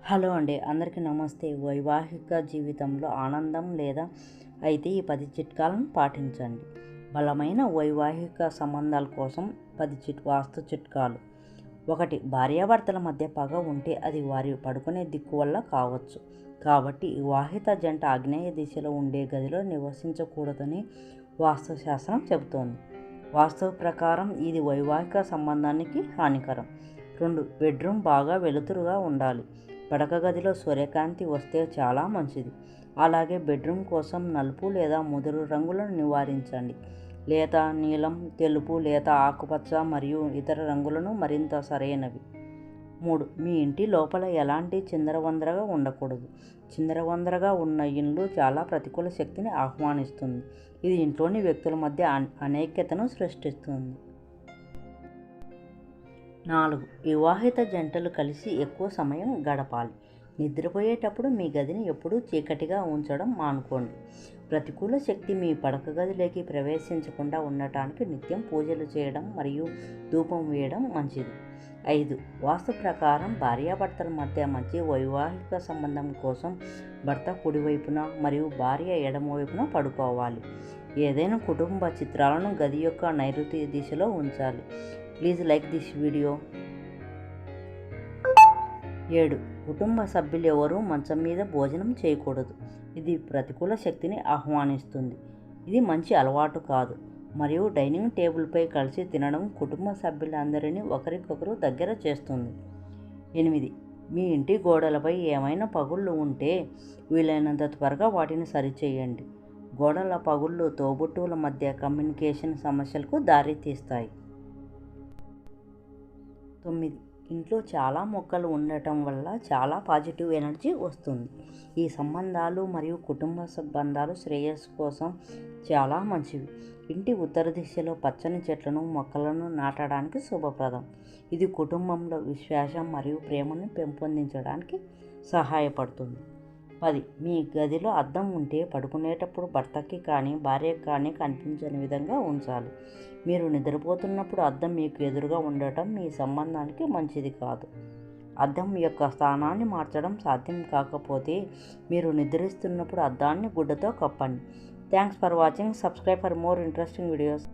Hello అండి, అందరికీ నమస్తే. వైవాహిక జీవితంలో ఆనందం లేదా అయితే ఈ 10 చిట్కాలను పాటించండి. బలమైన వైవాహిక సంబంధాల కోసం 10 వాస్తు చిట్కాలు. 1. భార్యాభర్తల మధ్య పగ ఉంటే అది వారి పడుకునే దిక్కు వల్ల కావచ్చు. కాబట్టి వివాహిత జంట ఆగ్నేయ దిశలో ఉండే గదిలో నివసించకూడదని వాస్తుశాస్త్రం చెబుతోంది. వాస్తు ప్రకారం ఇది వైవాహిక సంబంధానికి హానికరం. 2. బెడ్రూమ్ బాగా వెలుతురుగా ఉండాలి. పడక గదిలో సూర్యకాంతి వస్తే చాలా మంచిది. అలాగే బెడ్రూమ్ కోసం నలుపు లేదా ముదురు రంగులను నివారించండి. లేత నీలం, తెలుపు, లేత ఆకుపచ్చ మరియు ఇతర రంగులను మరింత సరైనవి. 3. మీ ఇంటి లోపల ఎలాంటి చిందరవందరగా ఉండకూడదు. చిందరవందరగా ఉన్న ఇల్లు చాలా ప్రతికూల శక్తిని ఆహ్వానిస్తుంది. ఇది ఇంట్లోని వ్యక్తుల మధ్య అనైక్యతను సృష్టిస్తుంది. 4. వివాహిత జంటలు కలిసి ఎక్కువ సమయం గడపాలి. నిద్రపోయేటప్పుడు మీ గదిని ఎప్పుడూ చీకటిగా ఉంచడం మానుకోండి. ప్రతికూల శక్తి మీ పడక గదిలోకి ప్రవేశించకుండా ఉండటానికి నిత్యం పూజలు చేయడం మరియు ధూపం వేయడం మంచిది. 5. వాస్తు ప్రకారం భార్యాభర్తల మధ్య మంచి వైవాహిక సంబంధం కోసం భర్త కుడివైపున మరియు భార్య ఎడమవైపున పడుకోవాలి. ఏదైనా కుటుంబ చిత్రాలను గది యొక్క నైరుతి దిశలో ఉంచాలి. Please like this video. 7. కుటుంబ సభ్యులు ఎవరూ మంచం మీద భోజనం చేయకూడదు. ఇది ప్రతికూల శక్తిని ఆహ్వానిస్తుంది. ఇది మంచి అలవాటు కాదు. మరియు డైనింగ్ టేబుల్పై కలిసి తినడం కుటుంబ సభ్యులందరినీ ఒకరికొకరు దగ్గర చేస్తుంది. 8. మీ ఇంటి గోడలపై ఏమైనా పగుళ్ళు ఉంటే వీలైనంత త్వరగా వాటిని సరిచేయండి. గోడల పగుళ్ళు తోబుట్టువుల మధ్య కమ్యూనికేషన్ సమస్యలకు దారితీస్తాయి. 9. ఇంట్లో చాలా మొక్కలు ఉండటం వల్ల చాలా పాజిటివ్ ఎనర్జీ వస్తుంది. ఈ సంబంధాలు మరియు కుటుంబ బంధాలు శ్రేయస్సు కోసం చాలా మంచివి. ఇంటి ఉత్తర దిశలో పచ్చని చెట్లను, మొక్కలను నాటడానికి శుభప్రదం. ఇది కుటుంబంలో విశ్వాసం మరియు ప్రేమను పెంపొందించడానికి సహాయపడుతుంది. 10. మీ గదిలో అద్దం ఉంటే పడుకునేటప్పుడు భర్తకి కానీ భార్యకి కానీ కనిపించని విధంగా ఉంచాలి. మీరు నిద్రపోతున్నప్పుడు అద్దం మీకు ఎదురుగా ఉండటం మీ సంబంధానికి మంచిది కాదు. అద్దం యొక్క స్థానాన్ని మార్చడం సాధ్యం కాకపోతే మీరు నిద్రిస్తున్నప్పుడు అద్దాన్ని గుడ్డతో కప్పండి. Thanks for watching. Subscribe for more interesting videos.